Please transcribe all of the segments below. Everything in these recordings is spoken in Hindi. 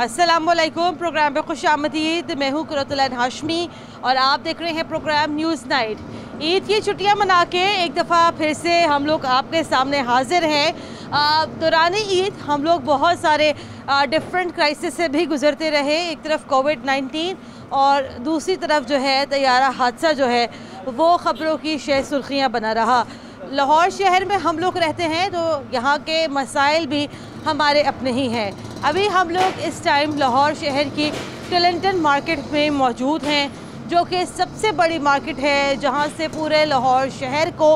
अस्सलामुअलैकुम। प्रोग्राम पे खुशामदीद। मैं हूँ कुरतुल हाशमी और आप देख रहे हैं प्रोग्राम न्यूज़ नाइट। ईद की छुट्टियां मना के एक दफ़ा फिर से हम लोग आपके सामने हाजिर हैं। दौरान ईद हम लोग बहुत सारे डिफरेंट क्राइसिस से भी गुजरते रहे। एक तरफ कोविड-19 और दूसरी तरफ जो है तैयारा हादसा जो है वो ख़बरों की शह सुर्खियाँ बना रहा। लाहौर शहर में हम लोग रहते हैं तो यहाँ के मसाइल भी हमारे अपने ही हैं। अभी हम लोग इस टाइम लाहौर शहर की टिलिंगटन मार्केट में मौजूद हैं, जो कि सबसे बड़ी मार्केट है जहाँ से पूरे लाहौर शहर को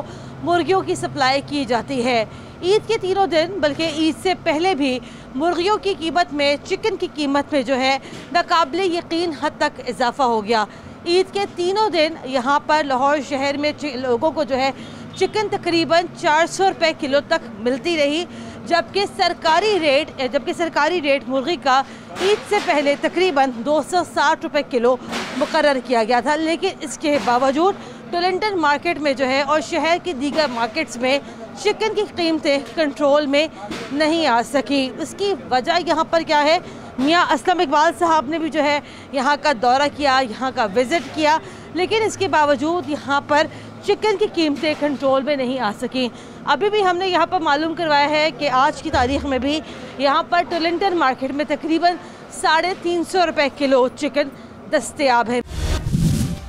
मुर्गियों की सप्लाई की जाती है। ईद के तीनों दिन बल्कि ईद से पहले भी मुर्गियों की कीमत में, चिकन की कीमत में जो है नाकाबिले यकीन हद तक इजाफा हो गया। ईद के तीनों दिन यहाँ पर लाहौर शहर में लोगों को जो है चिकन तकरीबन 400 रुपये किलो तक मिलती रही, जबकि सरकारी रेट मुर्गी का ईद से पहले तकरीबन 260 रुपये किलो मुकर्रर किया गया था। लेकिन इसके बावजूद टिलिंगटन मार्केट में जो है और शहर की दीगर मार्केट्स में चिकन की कीमतें कंट्रोल में नहीं आ सकी। इसकी वजह यहाँ पर क्या है? मियाँ असलम इकबाल साहब ने भी जो है यहाँ का दौरा किया, यहाँ का विज़िट किया, लेकिन इसके बावजूद यहाँ पर चिकन की कीमतें कंट्रोल में नहीं आ सकी। अभी भी हमने यहाँ पर मालूम करवाया है कि आज की तारीख़ में भी यहाँ पर टिलिंगटन मार्केट में तकरीबन 350 रुपये किलो चिकन दस्तयाब है।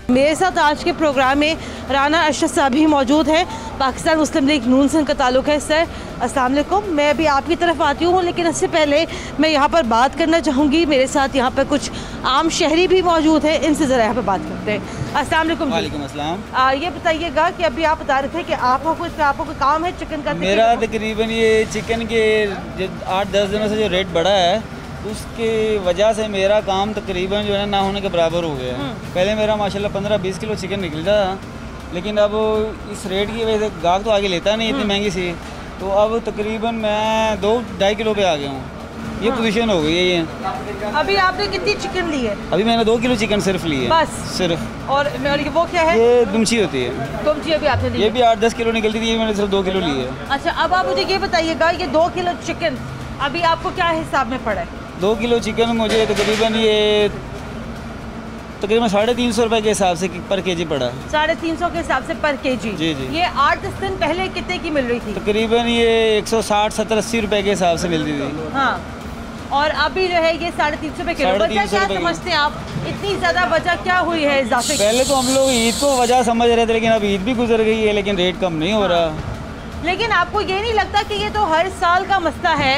मेरे साथ आज के प्रोग्राम में राना अरशद साहब भी मौजूद हैं। पाकिस्तान मुस्लिम लीग नून से इनका ताल्लुक़ है। सर अस्सलाम वालेकुम। मैं अभी आपकी तरफ आती हूँ, लेकिन इससे पहले मैं यहाँ पर बात करना चाहूँगी। मेरे साथ यहाँ पर कुछ आम शहरी भी मौजूद हैं, इनसे ज़रा यहाँ पर बात करते हैं। अस्सलाम वालेकुम। वालेकुम अस्सलाम। ये बताइएगा कि अभी आप बता रहे थे कि आपको कोई काम है चिकन का? मेरा तकरीबन ये चिकन के 8-10 दिनों से जो रेट बढ़ा है उसके वजह से मेरा काम तकरीबन जो है ना होने के बराबर हो गया है। पहले मेरा माशाल्लाह 15-20 किलो चिकन निकलता था, लेकिन अब इस रेट की वजह से गाहक तो आगे लेता नहीं इतनी महंगी सी, तो अब तकरीबन मैं 2-2.5 किलो पे आ गया हूँ। ये पोजीशन हो गई है ये। अभी आपने कितनी चिकन ली है? अभी मैंने 2 किलो चिकन सिर्फ ली है, बस सिर्फ। और वो क्या है? ये दुमची होती है। दुमची अभी आपने ली? ये भी 8-10 किलो निकलती थी, ये मैंने सिर्फ 2 किलो ली है। अच्छा, अब आप मुझे ये बताइएगा, ये 2 किलो चिकन अभी आपको क्या हिसाब में पड़ा है? 2 किलो चिकन मुझे तकरीबन 350 रुपये के हिसाब से पर केजी पड़ा। 350 के हिसाब से पर केजी? जी जी। ये 8-10 दिन पहले कितने की मिल रही थी? तकरीबन ये 160-70-80 रुपये के हिसाब से मिलती थी। हाँ, और अभी जो है ये 350 रुपये किलो। वजह क्या समझते हैं आप? इतनी ज़्यादा वजह क्या हुई है इजाफे? पहले तो हम लोग ईद को वजह समझ रहे थे, लेकिन अब ईद भी गुजर गई है, लेकिन रेट कम नहीं हो रहा। लेकिन आपको ये नहीं लगता कि ये तो हर साल का मसला है?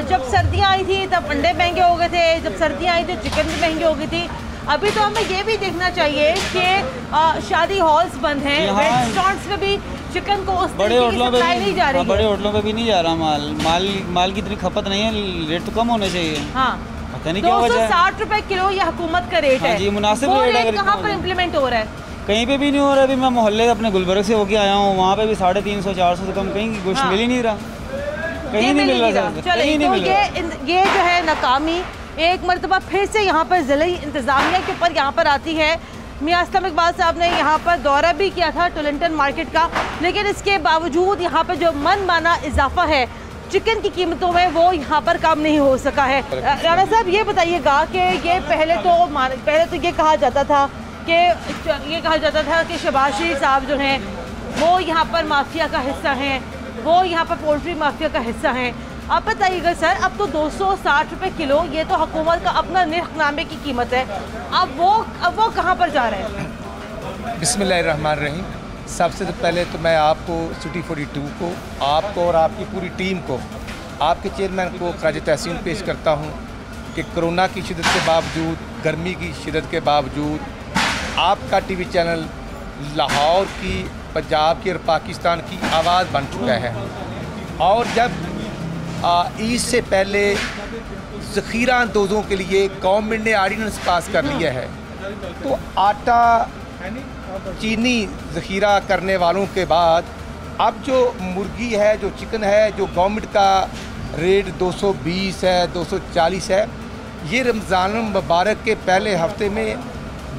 जब सर्दियाँ आई थी तब अंडे महंगे हो गए थे, जब सर्दियाँ आई तो चिकन भी महंगी हो गई थी। अभी तो हमें ये भी देखना चाहिए कि शादी हॉल्स बंद हैं, रेस्टोरेंट्स में भी चिकन को उस बड़े होटलों पे नहीं जा रही। बड़े होटलों पे भी नहीं जा रहा माल की इतनी खपत नहीं है, रेट तो कम होने चाहिए। हाँ, पता नहीं क्या वजह है। 260 रुपये किलो ये हुकूमत का रेट है। जी, मुनासिब रेट। कहाँ पर इम्प्लीमेंट हो रहा है? कहीं पे भी नहीं हो रहा। अभी मैं मोहल्ले अपने गुलबर्ग से होके आया हूँ, वहाँ पे भी 350-400 से कम कहीं गोश्त मिल ही नहीं रहा, कहीं नहीं मिल रहा। तो ये जो है नाकामी एक मरतबा फिर से यहाँ पर ज़िले इंतज़ामिया के ऊपर यहाँ पर आती है। मियाँ असलम इकबाल साहब ने यहाँ पर दौरा भी किया था टिलिंगटन मार्केट का, लेकिन इसके बावजूद यहाँ पर जो मनमाना इजाफा है चिकन की कीमतों में वो यहाँ पर कम नहीं हो सका है। राना साहब ये बताइएगा कि ये पहले तो ये कहा जाता था कि शहबाज शरीफ साहब जो हैं वो यहाँ पर माफिया का हिस्सा हैं, वो यहाँ पर पोल्ट्री माफिया का हिस्सा हैं। आप बताइएगा सर, अब तो 260 रुपये किलो ये तो हुकूमत का अपना निर्खनामे की कीमत है, अब वो कहाँ पर जा रहे हैं? बिस्मिल्लाहिर्रहमानिर्रहीम। सबसे पहले तो मैं आपको सिटी 42 को, आपको और आपकी पूरी टीम को, आपके चेयरमैन को खराज तहसीन पेश करता हूँ कि कोरोना की शिद्दत के बावजूद, गर्मी की शिद्दत के बावजूद आपका टीवी चैनल लाहौर की, पंजाब की और पाकिस्तान की आवाज़ बन चुका है। और जब ईद से पहले ज़ख़ीरा अंदोज़ों के लिए गवर्नमेंट ने आर्डीनेंस पास कर लिया है, तो आटा चीनी ज़ख़ीरा करने वालों के बाद अब जो मुर्गी है, जो चिकन है, जो गवर्नमेंट का रेट 220 है, 240 है, ये रमज़ान मुबारक के पहले हफ्ते में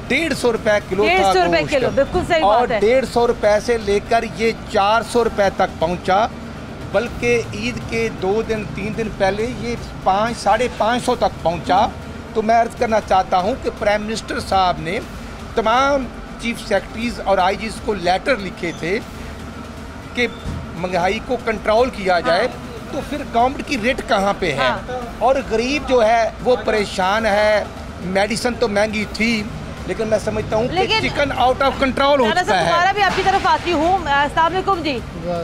150 रुपये किलो था गोश्त, बिल्कुल सही और बात है। 150 रुपये से लेकर ये 400 रुपये तक पहुंचा। बल्कि ईद के 2 दिन 3 दिन पहले ये 500-550 तक पहुंचा। तो मैं अर्ज़ करना चाहता हूं कि प्राइम मिनिस्टर साहब ने तमाम चीफ सेक्रेटरीज़ और आईजीज़ को लेटर लिखे थे कि महंगाई को कंट्रोल किया जाए। तो फिर गवर्नमेंट की रेट कहाँ पे है? और गरीब जो है वो परेशान है। मेडिसिन तो महंगी थी, लेकिन मैं समझता हूँ कि चिकन आउट ऑफ कंट्रोल हो चुका है। दोबारा भी आपकी तरफ आती हूँ। अस्सलाम वालेकुम जी।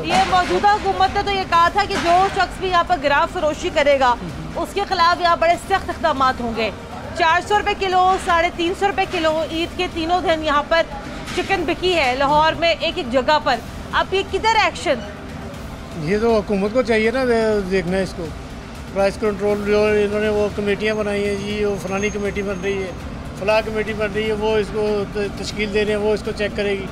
ये मौजूदा हुकूमत ने तो ये कहा था कि जो शख्स भी यहाँ पर गिराव फरोशी करेगा उसके खिलाफ यहाँ बड़े सख्त इक़दाम होंगे। 400 रुपये किलो, 350 रुपये किलो ईद के तीनों दिन यहाँ पर चिकन बिकी है लाहौर में एक एक जगह पर। अब ये किधर एक्शन? ये तो हुकूमत को चाहिए ना देखना है इसको। प्राइस कंट्रोल जो इन्होंने वो कमेटियाँ बनाई हैं जी, वो फलानी कमेटी बन रही है, फलाह कमेटी बन रही है, वो इसको तश्कील दे रहे हैं, वो इसको चेक करेगी।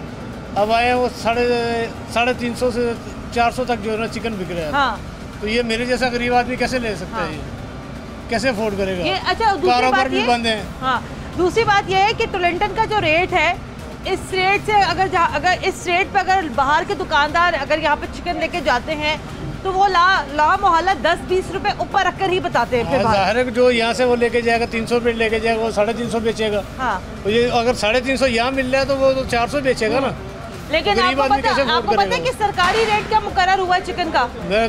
अब आए हैं वो 350 से 400 तक जो है ना चिकन बिक रहा है। हाँ। तो ये मेरे जैसा गरीब आदमी कैसे ले सकता है? कैसे अफोर्ड करेगा? ये अच्छा, कारोबार भी बंद है। हाँ, दूसरी बात यह है कि टोलेंटन का जो रेट है, इस रेट से अगर इस रेट पे अगर बाहर के दुकानदार अगर यहाँ पे चिकन लेके जाते हैं तो वो ला मोहल्ला 10-20 रुपए ऊपर रखकर ही बताते हैं। फिर ज़ाहिर है जो यहाँ से वो लेके जाएगा 300 रुपये लेके जाएगा, वो 350 बेचेगा। हाँ। तो ये अगर 350 यहाँ मिल रहा है तो वो तो 400 बेचेगा ना। लेकिन आपको पता है कि सरकारी रेट क्या मुकर्रर हुआ है चिकन का?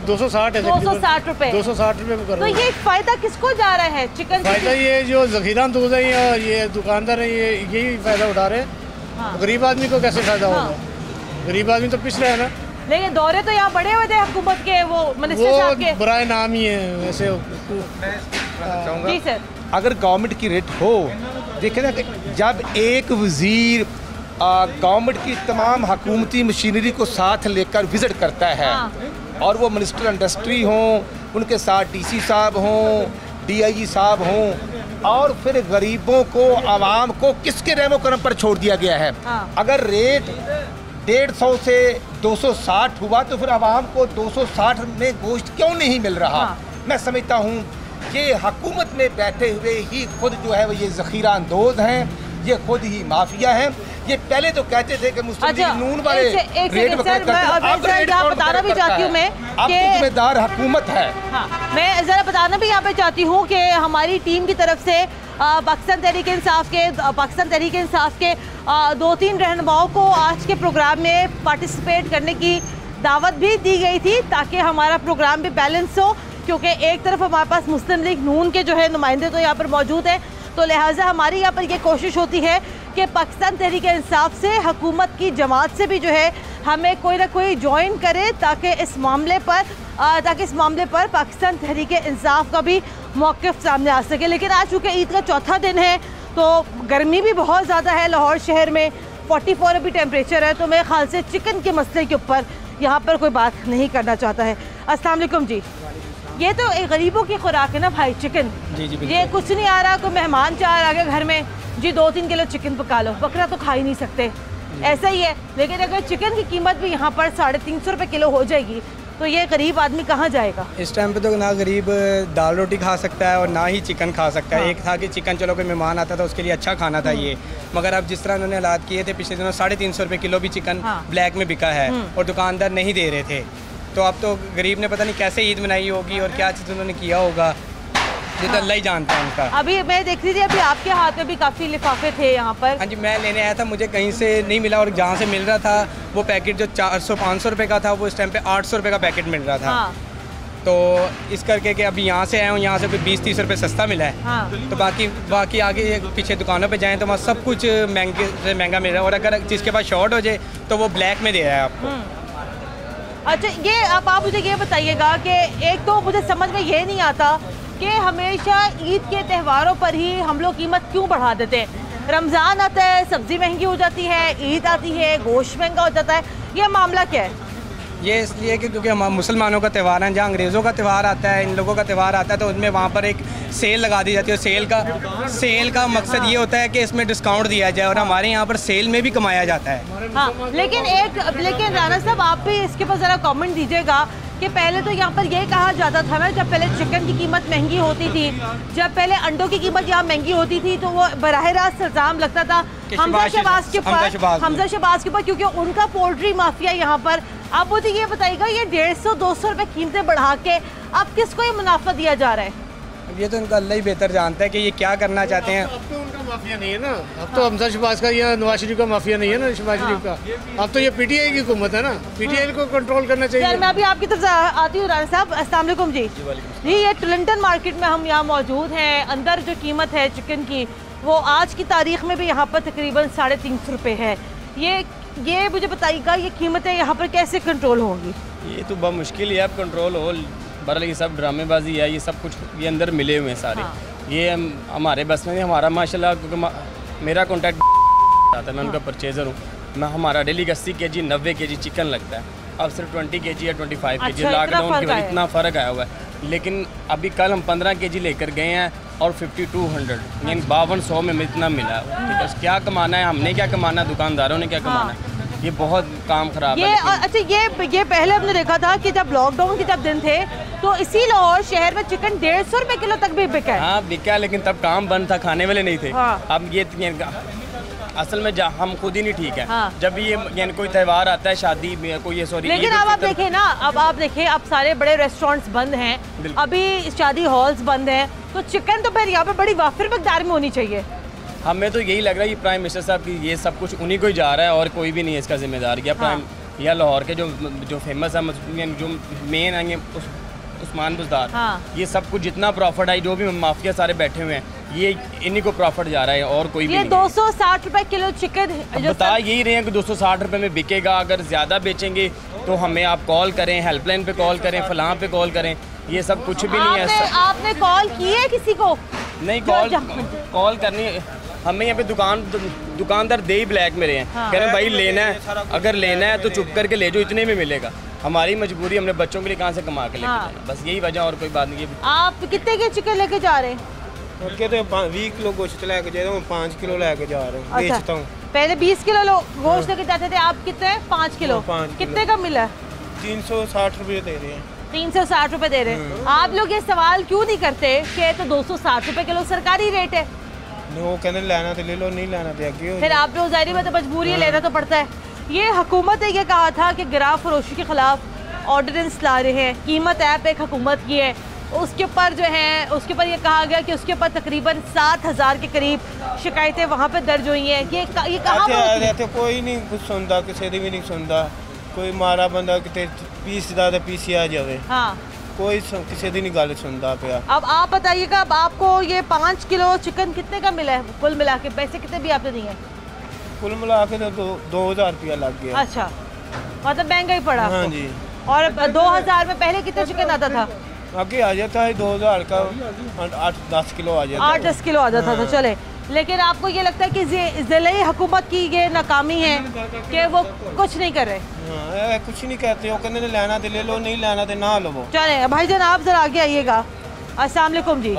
260 है। 260 रुपए। 260 रुपये मुकर्रर। तो ये फायदा किसको जा रहा है चिकन? फायदा ये जो जखीरा अंदोज़ है या ये दुकानदार है, ये यही फायदा उठा रहे हैं। गरीब आदमी को कैसे फायदा होगा? गरीब आदमी तो पिछड़ा है ना। लेकिन दौरे तो यहाँ बड़े हुए थे हुकूमत के, वो मिनिस्टर साहब के। बुराए नाम ही है वैसे। जी सर। अगर गवर्नमेंट की रेट हो, देखें ना कि जब एक वजीर गवर्नमेंट की तमाम हुकूमती मशीनरी को साथ लेकर विजिट करता है और वो मिनिस्टर इंडस्ट्री हों, उनके साथ डीसी साहब हों, डीआईजी साहब हों, और फिर गरीबों को, आवाम को किसके रहमो करम पर छोड़ दिया गया है। अगर रेट 150 से 260 हुआ तो फिर आवाम को 260 में गोश्त क्यों नहीं मिल रहा? मैं समझता हूँ ये हुकूमत में बैठे हुए ही खुद जो है वो ये ज़ख़ीरा अंदोज़ हैं, ये खुद ही माफिया हैं। ये पहले तो कहते थे कि मुस्लिम लीग नून वाले रेट बताना भी चाहती हूँ मैं कि जिम्मेदार हुकूमत है। हाँ, मैं ज़रा बताना भी यहाँ पे चाहती हूँ कि हमारी टीम की तरफ से पाकिस्तान तहरीक इंसाफ के 2-3 रहनुमाओं को आज के प्रोग्राम में पार्टिसिपेट करने की दावत भी दी गई थी ताकि हमारा प्रोग्राम भी बैलेंस हो, क्योंकि एक तरफ हमारे पास मुस्लिम लीग नून के जो है नुमाइंदे तो यहाँ पर मौजूद हैं, तो लिहाजा हमारी यहाँ पर ये कोशिश होती है कि पाकिस्तान तहरीक इंसाफ से, हुकूमत की जमात से भी जो है हमें कोई ना कोई ज्वाइन करे ताकि इस मामले पर पाकिस्तान तहरीक इंसाफ का भी मौक़िफ़ सामने आ सके। लेकिन आज चूँकि ईद का चौथा दिन है तो गर्मी भी बहुत ज़्यादा है, लाहौर शहर में 44 अभी टेम्परेचर है, तो मेरे ख्याल से चिकन के मसले के ऊपर यहाँ पर कोई बात नहीं करना चाहता है। अस्सलाम वालेकुम जी। ये तो एक गरीबों की खुराक है ना भाई, चिकन। जी ये कुछ नहीं आ रहा, कोई मेहमान चार आ गए घर में, जी 2-3 किलो चिकन पका लो, बकरा तो खा ही नहीं सकते, ऐसा ही है। लेकिन अगर चिकन की कीमत भी यहाँ पर 350 रुपये किलो हो जाएगी तो ये गरीब आदमी कहाँ जाएगा? इस टाइम पे तो ना गरीब दाल रोटी खा सकता है और ना ही चिकन खा सकता है। एक था कि चिकन चलो कोई मेहमान आता था उसके लिए अच्छा खाना था ये, मगर अब जिस तरह उन्होंने हालात किए थे, पिछले दिनों 350 रुपये किलो भी चिकन ब्लैक में बिका है और दुकानदार नहीं दे रहे थे। तो अब तो गरीब ने पता नहीं कैसे ईद मनाई होगी और क्या चीज़ उन्होंने किया होगा, ये तो अल्लाह ही जानता है उनका। अभी मैं देख रही थी, अभी आपके हाथ में भी काफ़ी लिफाफे थे यहाँ पर। हाँ जी, मैं लेने आया था, मुझे कहीं से नहीं मिला और जहाँ से मिल रहा था वो पैकेट जो 400-500 रुपये का था वो इस टाइम पे 800 रुपये का पैकेट मिल रहा था। तो इस करके कि अभी यहाँ से आए हूँ, यहाँ से कोई 20-30 रुपये सस्ता मिला है। तो बाकी आगे पीछे दुकानों पे जाएँ तो वहाँ सब कुछ महंगे से महंगा मिल रहा है, और अगर जिसके पास शॉर्ट हो जाए तो वो ब्लैक में दे रहा है आपको। अच्छा, ये अब आप मुझे ये बताइएगा कि एक तो मुझे समझ में ये नहीं आता कि हमेशा ईद के त्योहारों पर ही हम लोग कीमत क्यों बढ़ा देते हैं। रमज़ान आता है, सब्ज़ी महंगी हो जाती है, ईद आती है, गोश्त महंगा हो जाता है, ये मामला क्या है? ये इसलिए कि क्योंकि हम मुसलमानों का त्यौहार है, जहाँ अंग्रेज़ों का त्यौहार आता है, इन लोगों का त्यौहार आता है, तो उनमें वहाँ पर एक सेल लगा दी जाती है। सेल का मकसद ये होता है कि इसमें डिस्काउंट दिया जाए, और हमारे यहाँ पर सेल में भी कमाया जाता है। हाँ, लेकिन राना साहब आप भी इसके ऊपर ज़रा कमेंट दीजिएगा कि पहले तो यहाँ पर यह कहा जाता था ना, जब पहले चिकन की कीमत महंगी होती थी, जब पहले अंडों की कीमत यहाँ महंगी होती थी, तो वो बराह रास्त इल्ज़ाम लगता था हमजा शहबाज के ऊपर, क्योंकि उनका पोल्ट्री माफिया यहाँ पर आप मुझे ये बताइएगा, ये 150-200 रुपए कीमतें बढ़ा के अब किसको ये मुनाफा दिया जा रहा है? अब ये तो इनका अल्लाह ही बेहतर जानता है कि ये क्या करना चाहते हैं। अब तो उनका माफिया नहीं है ना, अब तो हमजा शहबाज का या नवाज शरीफ का माफिया नहीं है ना, शहबाज शरीफ का। अब तो ये पीटीआई की हुकूमत है ना, पीटीआई को कंट्रोल करना चाहिए। मैं अभी आपकी तरफ आती हूँ राना साहब। अस्सलाम वालेकुम जी। जी, ये टुलिंगटन मार्केट में हम यहाँ मौजूद हैं। अंदर जो कीमत है चिकन की वो आज की तारीख में भी यहाँ पर तकरीबन 350 रुपये है। ये मुझे बताइएगा, ये कीमतें यहाँ पर कैसे कंट्रोल होंगी? ये तो बहुत मुश्किल है, अब कंट्रोल हो। बहरहाल ये सब ड्रामेबाजी है, ये सब कुछ ये अंदर मिले हुए हैं सारे। ये हमारे बस में हमारा माशाल्लाह, क्योंकि मेरा कॉन्टैक्ट आता है, मैं उनका परचेज़र हूँ। मैं हमारा डेली 80 kg 90 kg चिकन लगता है, अब सिर्फ 20 kg या 25 kg। लॉकडाउन की वजह इतना फ़र्क आया हुआ है। लेकिन अभी कल हम 15 kg लेकर गए हैं और 5200 यानी 5200 में इतना मिला है। ठीक है, क्या कमाना है हमने, क्या कमाना है दुकानदारों ने, क्या कमाना है? ये बहुत काम खराब है। अच्छा, ये पहले हमने देखा था कि जब लॉकडाउन के जब दिन थे तो इसी लाहौर शहर में चिकन 150 रुपए किलो तक भी बिका है। हाँ बिका, लेकिन तब काम बंद था, खाने वाले नहीं थे। अब ये असल में हम खुद ही नहीं ठीक है। जब ये यानी कोई त्यौहार आता है, शादी में कोई, सॉरी, लेकिन अब आप देखें ना, अब आप देखें, अब सारे बड़े रेस्टोरेंट्स बंद हैं, अभी शादी हॉल्स बंद हैं, तो चिकन तो फिर यहाँ पे बड़ी वाफिर मकदार में होनी चाहिए। हमें तो यही लग रहा है कि प्राइम मिनिस्टर साहब की ये सब कुछ उन्हीं को ही जा रहा है और कोई भी नहीं है इसका जिम्मेदार। या प्राइम या लाहौर के जो फेमस है, जो मेन है उस्मान बुज़दार, ये सब कुछ जितना प्रॉफिट है, जो भी माफिया सारे बैठे हुए हैं, ये इन्हीं को प्रॉफिट जा रहा है और कोई भी नहीं। 260 रुपए किलो चिकन बता यही रहे हैं कि 260 रुपए में बिकेगा। अगर ज़्यादा बेचेंगे तो हमें आप कॉल करें, हेल्पलाइन पे कॉल करें, फलां पे कॉल करें। ये सब कुछ भी नहीं है। आपने कॉल की है किसी को? नहीं, कॉल करनी हमें यहाँ पे दुकानदार दे ही ब्लैक में रहे हैं। कह रहे हैं भाई लेना है, अगर लेना है तो चुप करके ले जाओ, इतने में मिलेगा। हमारी मजबूरी, हमने बच्चों के लिए कहाँ से कमा के लेके जाना, बस यही वजह और कोई बात नहीं है। आप कितने के चिकन लेके जा रहे हैं? तो 20 किलो गोश्त लेके जा रहा हूँ, 5 किलो लेके जा रहा हूँ, बेचता हूँ। पहले 20 किलो गोश्त लेके जाते थे, आप कितने? 5 किलो। कितने का मिला? 360 रुपये दे रहे हैं। 360 रुपए दे रहे हैं। आप लोग ये सवाल क्यों नहीं करते कि तो 260 रुपए किलो सरकारी रेट है? वो कहने लेना तो ले लो, नहीं लेना तो आगे। फिर आप लोग ज़ाहिर बात है मजबूरी है, लेना तो पड़ता है। ये हुकूमत ने ये कहा था कि गिराव फरोशी के खिलाफ ऑर्डिनेंस ला रहे हैं। कीमत ऐप एक हुकूमत की है, उसके ऊपर जो है उसके ऊपर ये कहा गया कि उसके ऊपर तकरीबन 7000 के करीब शिकायतें वहाँ पे दर्ज हुई हैं। ये कहाँ रहते, कोई नहीं कुछ सुनता, किसी भी नहीं सुनता। कोई मारा बंदा कितने पीस ज़्यादा पीसी आ जावे, कोई किसी की नहीं गल सुनता पे। अब आप बताइएगा, अब आपको ये 5 किलो चिकन कितने का मिला है? कुल मिला के पैसे कितने भी आपने दिए? कुल मिला के तो 2000 रुपया लग गया। अच्छा, मतलब महंगा ही पड़ा। हाँ जी। और 2000 में पहले कितना चिकन आता था? आगे आ जाता है 2000 का 8-10 किलो आ जाता है। 8-10 किलो आ जाता था। चले, लेकिन आपको ये लगता है कि ज़िले हुकूमत की ये नाकामी है कि वो कुछ नहीं कर रहे? कुछ नहीं कहते, वो कहते लेना तो ले लो, नहीं लेना तो ना लो। चले भाईजान, आप जरा आगे आइएगा। अस्सलाम वालेकुम जी।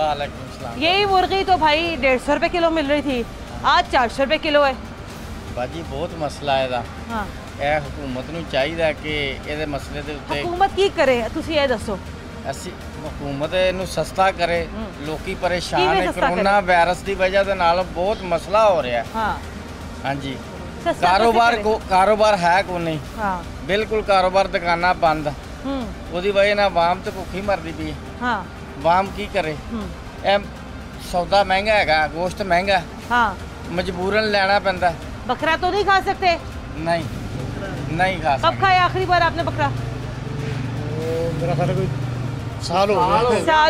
यही मुर्गी तो भाई 150 रुपए किलो मिल रही थी, आज 400 रुपए किलो है। बाजी बहुत मसला है। ਇਹ हुकूमत ਨੂੰ ਚਾਹੀਦਾ ਕਿ ਇਹਦੇ ਮਸਲੇ ਦੇ ਉੱਤੇ हुकूमत की करे, तुसी ये दसो। ਅਸੀਂ हुकूमत ਇਹਨੂੰ ਸਸਤਾ ਕਰੇ। ਲੋਕੀ ਪਰੇਸ਼ਾਨ ਹੈ, कोरोना वायरस ਦੀ ਵਜ੍ਹਾ ਦੇ ਨਾਲ ਬਹੁਤ ਮਸਲਾ ਹੋ ਰਿਹਾ। हाँ जी, ਕਾਰੋਬਾਰ ਹੈ ਕੋ ਨਹੀਂ। ਬਿਲਕੁਲ ਕਾਰੋਬਾਰ ਦੁਕਾਨਾਂ ਬੰਦ। ਉਹਦੀ ਵਜ੍ਹਾ ਨਾਲ ਆਵਾਮ ਤੇ ਭੁੱਖੀ ਮਰਦੀ ਪਈ ਹੈ। ਆਵਾਮ ਕੀ ਕਰੇ? ਇਹ ਸੌਦਾ ਮਹਿੰਗਾ ਹੈਗਾ, ਗੋਸ਼ਤ ਮਹਿੰਗਾ, मजबूरन लेना पैंदा। बकरा तो नहीं खा सकते? नहीं खा सकते। कब खाया आखिरी बार आपने बकरा? मेरा ख्याल है कोई साल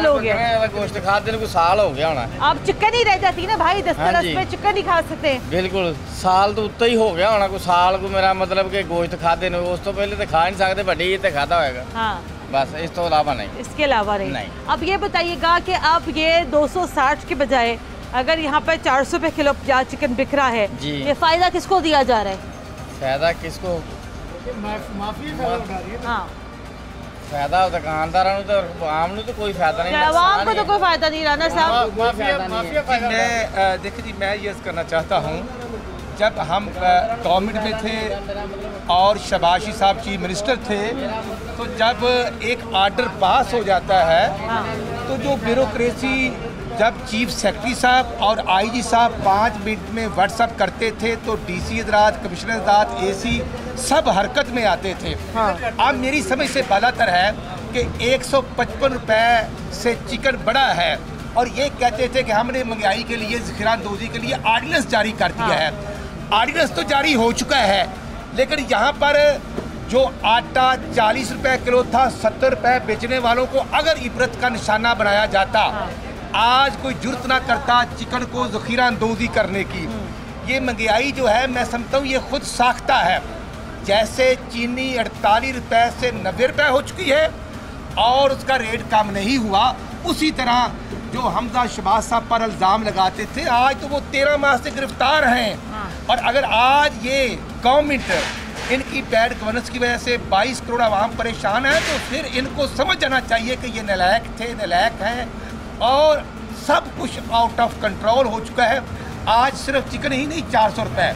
हो गया। गोश्त खाते कोई साल हो गया होना। अब चिकन ही रह जाती ना भाई, 10 पे चिकन ही खा सकते। बिल्कुल, साल तो उत्ते ही हो गया होना, कोई साल को मेरा मतलब कि गोश्त खाते ने, उस तो पहले तो खा नहीं सकते, बड़ी तो खाता होगा। बस इस तो अलावा नहीं। इसके अलावा नहीं। अब ये बताइएगा कि अब ये 260 के बजाय अगर यहाँ पर 400 रुपए किलो चिकन बिक रहा है, ये फायदा किसको दिया जा रहा है? फायदा किसको? फायदा दुकानदारों तो आम तो कोई फायदा नहीं, आवाम को तो कोई फायदा नहीं। राना साहब, मैं देखिए जी, मैं ये करना चाहता हूँ, जब हम गवर्नमेंट में थे और शबाशी साहब चीफ मिनिस्टर थे, तो जब एक आर्डर पास हो जाता है तो जो ब्यूरोक्रेसी जब चीफ सेक्रेटरी साहब और आईजी साहब 5 मिनट में व्हाट्सअप करते थे तो डीसी हजरात, कमिश्नर हजरात, एसी सब हरकत में आते थे। अब मेरी समझ से बालातर है कि 155 रुपए से चिकन बड़ा है और ये कहते थे कि हमने महंगाई के लिए, ज़ख़ीरांदोज़ी के लिए आर्डिनेंस जारी कर दिया है। आर्डिनेंस तो जारी हो चुका है, लेकिन यहाँ पर जो आटा 40 रुपए किलो था, 70 रुपए बेचने वालों को अगर इबरत का निशाना बनाया जाता, आज कोई जुर्त ना करता चिकन को ज़ख़ीरांदोज़ी करने की। ये महंगाई जो है मैं समझता हूँ ये खुद साख्ता है। जैसे चीनी 48 रुपए से 90 रुपए हो चुकी है और उसका रेट कम नहीं हुआ, उसी तरह जो हमजा शहबाज साहब पर इल्ज़ाम लगाते थे, आज तो वो 13 माह से गिरफ्तार हैं। और अगर आज ये गवर्नमेंट इनकी बैड गवर्नेंस की वजह से 22 करोड़ आवाम परेशान है, तो फिर इनको समझ जाना चाहिए कि ये नालायक थे, नालायक हैं और सब कुछ आउट ऑफ कंट्रोल हो चुका है। आज सिर्फ चिकन ही नहीं, 400 रुपये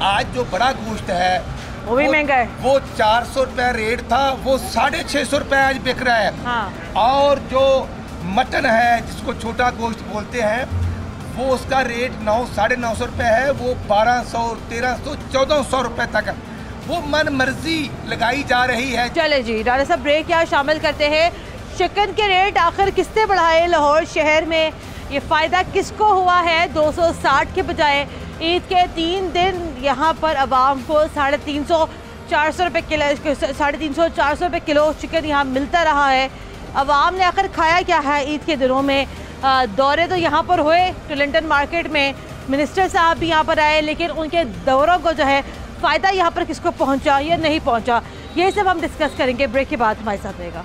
आज जो बड़ा गोश्त है वो भी महंगा है। वो 400 रुपये रेट था, वो 650 रुपये आज बिक रहा है। और जो मटन है जिसको छोटा गोश्त बोलते हैं, वो उसका रेट 900-950 रुपये है, वो 1200, 1300, 1400 रुपये तक है। वो मन मर्जी लगाई जा रही है। चले जी राणा साहब, ब्रेक यहाँ शामिल करते हैं। चिकन के रेट आखिर किसने बढ़ाए लाहौर शहर में? ये फ़ायदा किसको हुआ है? 260 के बजाय ईद के 3 दिन यहाँ पर आवाम को 350-400 रुपये किलो, 350-400 रुपये किलो चिकन यहाँ मिलता रहा है। आवाम ने आखिर खाया क्या है ईद के दिनों में? दौरे तो यहाँ पर हुए टुलिंगटन मार्केट में, मिनिस्टर साहब भी यहाँ पर आए, लेकिन उनके दौरों को जो है फ़ायदा यहाँ पर किसको पहुँचा या नहीं पहुँचा, ये सब हम डिस्कस करेंगे। ब्रेक के बाद हमारे साथ रहेगा।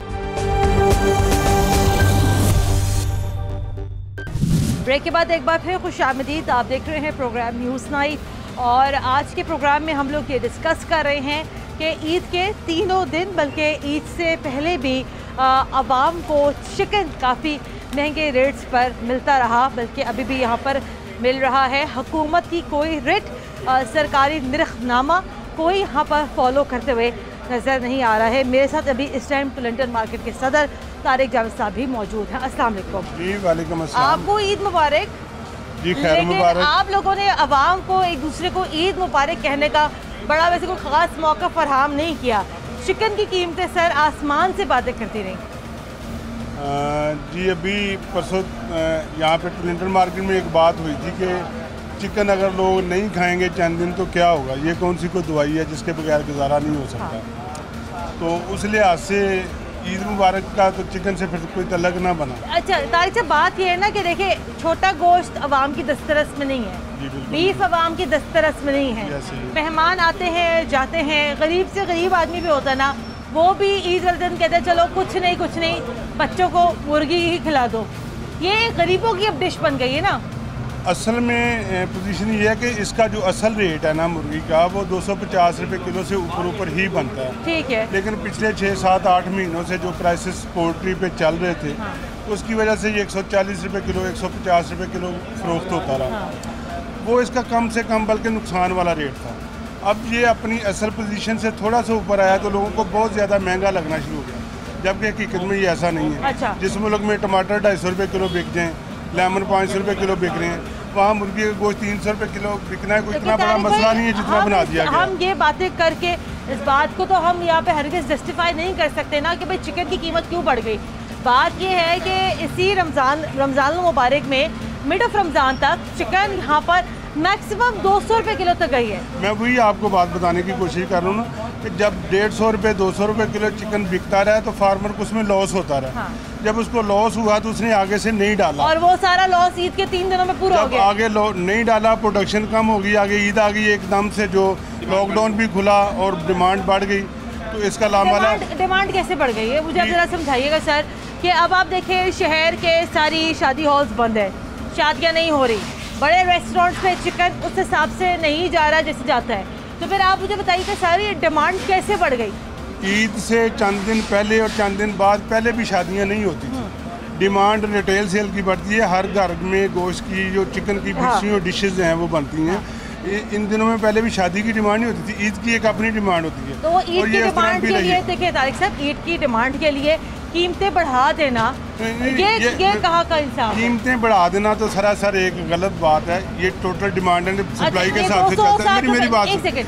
ब्रेक के बाद एक बार फिर खुशामदीद। आप देख रहे हैं प्रोग्राम न्यूज़ नाइट और आज के प्रोग्राम में हम लोग ये डिस्कस कर रहे हैं कि ईद के तीनों दिन, बल्कि ईद से पहले भी आवाम को चिकन काफ़ी महंगे रेट्स पर मिलता रहा, बल्कि अभी भी यहाँ पर मिल रहा है। हुकूमत की कोई रेट, सरकारी निर्खनामा कोई यहाँ पर फॉलो करते हुए नज़र नहीं आ रहा है। मेरे साथ अभी इस टाइम टुलिंगटन मार्केट के सदर तारिक जावेद साहब भी मौजूद हैं। अस्सलाम वालेकुम। जी वालेकुम अस्सलाम। आपको ईद मुबारक। जी खैर मुबारक। आप लोगों ने आवाम को एक दूसरे को ईद मुबारक कहने का बड़ा वैसे कोई ख़ास मौका फराहम नहीं किया। चिकन की कीमतें सर आसमान से बातें करती रहीं। जी अभी परसों यहाँ पे टुलिंगटन मार्केट में एक बात हुई थी कि चिकन अगर लोग नहीं खाएंगे चंद दिन तो क्या होगा, ये कौन सी कोई दवाई है जिसके बगैर गुजारा नहीं हो सकता। तो उस लिहाज से ईद मुबारक का तो चिकन से फिर कोई तल्लक ना बना। अच्छा तारिक साहब, बात ये है ना कि देखिए छोटा गोश्त आवाम की दस्तरस में नहीं है, बीफ आवाम की दस्तरस में नहीं है। मेहमान आते हैं जाते हैं, गरीब से गरीब आदमी भी होता है ना, वो भी ईद वाले दिन कहते हैं चलो कुछ नहीं बच्चों को मुर्गी ही खिला दो। ये गरीबों की अब डिश बन गई है ना। असल में पोजीशन ये है कि इसका जो असल रेट है ना मुर्गी का, वो 250 रुपये किलो से ऊपर ही बनता है। ठीक है। लेकिन पिछले 6, 7, 8 महीनों से जो प्राइसेस पोल्ट्री पे चल रहे थे, उसकी वजह से ये 140 रुपये किलो, 150 रुपये किलो फरोख्त होता रहा। वो इसका कम से कम बल्कि नुकसान वाला रेट था। अब ये अपनी असल पोजीशन से थोड़ा सा ऊपर आया तो लोगों को बहुत ज़्यादा महंगा लगना शुरू हो गया, जबकि हकीकत में ये ऐसा नहीं है। अच्छा। जिस मुल्क में टमाटर 250 रुपये किलो बिक जाएँ, लेमन 500 रुपये किलो बिक रहे हैं, वहाँ मुर्गी का गोश्त 300 रुपये किलो बिकना है कोई इतना बड़ा मसला नहीं है जितना बना दिया गया। हम ये बातें करके इस बात को तो हम यहाँ पे हरगिज़ जस्टिफाई नहीं कर सकते ना कि भाई चिकन की कीमत क्यों बढ़ गई। बात ये है कि इसी रमज़ान मुबारक में मिड ऑफ रमज़ान तक चिकन यहाँ पर मैक्सिमम 200 रुपये किलो तक गई है। मैं वही आपको बात बताने की कोशिश कर रहा हूँ ना कि जब 150 रुपये 200 रुपये किलो चिकन बिकता रहा तो फार्मर को उसमें लॉस होता रहा। जब उसको लॉस हुआ तो उसने आगे से नहीं डाला और वो सारा लॉस ईद के 3 दिनों में पूरा हो गया। आगे नहीं डाला, प्रोडक्शन कम हो गई, आगे ईद आ गई एकदम से, जो लॉकडाउन भी खुला और डिमांड बढ़ गई, तो इसका लामाला। डिमांड कैसे बढ़ गई है मुझे आप जरा समझाइएगा सर। कि अब आप देखिए शहर के सारी शादी हॉल्स बंद है, शादियाँ नहीं हो रही, बड़े रेस्टोरेंट्स में चिकन उस हिसाब से नहीं जा रहा जैसे जाता है, तो फिर आप मुझे बताइए कि सारी डिमांड कैसे बढ़ गई? ईद से चंद दिन पहले और चंद दिन बाद पहले भी शादियां नहीं होती थी, डिमांड रिटेल सेल की बढ़ती है। हर घर में गोश्त की जो चिकन की और डिशेज हैं वो बनती हैं। इन दिनों में पहले भी शादी की डिमांड नहीं होती थी, ईद की एक अपनी डिमांड होती है। तो ईद की डिमांड के लिए देखिए तारिक साहब, ईद की डिमांड के लिए कीमतें बढ़ा देना, ये कहाँ का इंसाफ? कीमतें बढ़ा देना तो सरासर एक गलत बात है। ये टोटल डिमांड एंड सप्लाई के हिसाब से चलता है।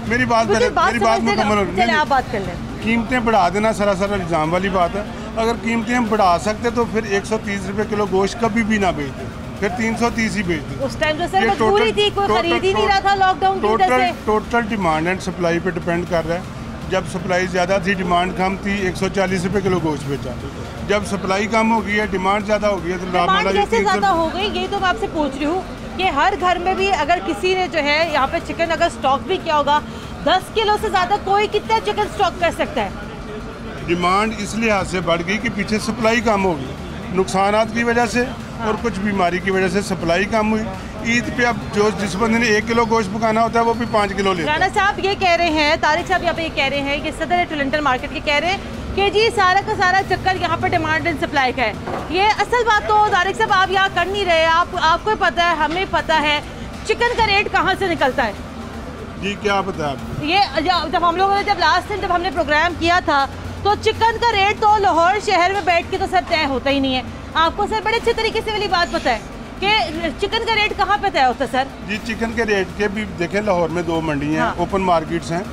मेरी बात मुकम्मल होगी, आप बात कर लें। कीमतें बढ़ा देना सरासर इल्ज़ाम वाली बात है। अगर कीमतें हम बढ़ा सकते तो फिर 130 रुपये किलो गोश्त कभी भी ना बेचते, फिर 330 ही बेचते। उस टाइम तो सर मजबूरी थी, कोई खरीद ही नहीं रहा था लॉकडाउन की वजह से। टोटल डिमांड एंड सप्लाई पे डिपेंड कर रहा है। जब सप्लाई ज़्यादा थी, डिमांड कम थी, 140 रुपये किलो गोश्त बेचा। जब सप्लाई कम हो गई है, डिमांड ज़्यादा हो गई है, तो डिमांड कैसे ज़्यादा हो गई? यही तो मैं आपसे पूछ रही हूँ कि हर घर में भी अगर किसी ने जो है यहाँ पे चिकन अगर स्टॉक भी किया होगा 10 किलो से ज़्यादा, कोई कितना चिकन स्टॉक कर सकता है? डिमांड इस लिहाज से बढ़ गई कि पीछे सप्लाई कम हो गई, नुकसानात की वजह से और कुछ बीमारी की वजह से सप्लाई कम हुई। ईद पे अब जो जिस बंदे ने 1 किलो गोश्त पकाना होता है वो भी 5 किलो लेता है। राना साहब ये कह रहे हैं, तारिक साहब यहाँ पे ये कह रहे हैं कि सदर टोरंटो मार्केट के कह रहे हैं कि जी सारा का सारा चक्कर यहाँ पर डिमांड एंड सप्लाई का है। ये असल बात तो तारिक साहब आप यहाँ कर नहीं रहे, आपको पता है, हमें पता है चिकन का रेट कहाँ से निकलता है। जी क्या पता है आपको? ये जब हम लोगों ने लास्ट टाइम जब हमने प्रोग्राम किया था तो चिकन का रेट तो लाहौर शहर में बैठ के तो सर तय होता ही नहीं है। आपको सर बड़े अच्छे तरीके से वाली बात पता है कि चिकन का रेट कहाँ पे तय होता है सर? जी चिकन के रेट के भी देखें, लाहौर में 2 मंडी हैं, ओपन मार्केट्स हैं।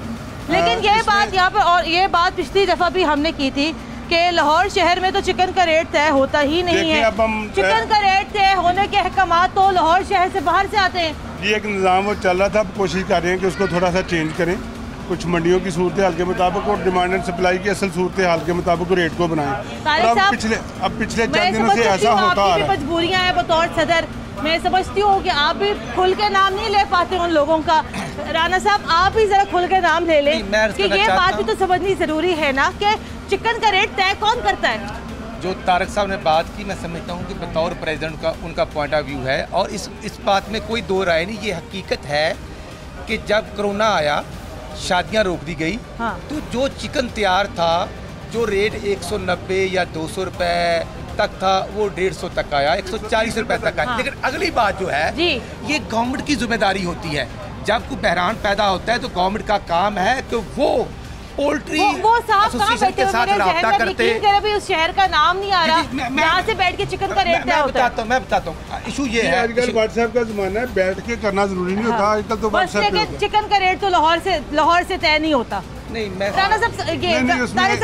लेकिन ये बात यहाँ पर, और ये बात पिछली दफ़ा भी हमने की थी कि लाहौर शहर में तो चिकन का रेट तय होता ही नहीं है। चिकन का रेट तय होने के अहकामात तो लाहौर शहर से बाहर से आते हैं। जी एक निज़ाम वो चल रहा था, अब कोशिश कर रहे हैं कि उसको थोड़ा सा चेंज करें, कुछ मंडियों की सूरत हाल के मुताबिक और डिमांड एंड सप्लाई की असल सूरत हाल के मुताबिक रेट को बनाएं। अब पिछले 4 दिनों से ऐसा होता आ रहा है। मजबूरियाँ हैं बतौर सदर, मैं समझती हूँ कि आप भी खुल के नाम नहीं ले पाते उन लोगों का। राना साहब आप भी जरा खुल के नाम ले लें कि ये बात भी तो समझनी जरूरी है ना कि चिकन का रेट तय कौन करता है। जो तारक साहब ने बात की, मैं समझता हूँ कि बतौर प्रेसिडेंट का उनका पॉइंट ऑफ व्यू है और इस बात में कोई दो राय नहीं। ये हकीकत है कि जब कोरोना आया, शादियां रोक दी गई, हाँ। तो जो चिकन तैयार था, जो रेट 190 या 200 रुपए तक था, वो 150 तक आया, 140 रुपए तक आया। हाँ। लेकिन अगली बात जो है ये गवर्नमेंट की जिम्मेदारी होती है। जब कोई बहरान पैदा होता है तो गवर्नमेंट का काम है कि वो पोल्ट्री एसोसिएशन के साथ रब्ता करते हैं। उस शहर का नाम नहीं आ रहा, यहाँ से बैठ के चिकन का रेट तय होता है। मैं बताता हूँ इशू ये है। आजकल व्हाट्सएप का जमाना है, बैठ के करना जरूरी नहीं होता आजकल तो व्हाट्सएप पे। चिकन का रेट तो लाहौर से तय नहीं होता। नहीं मैं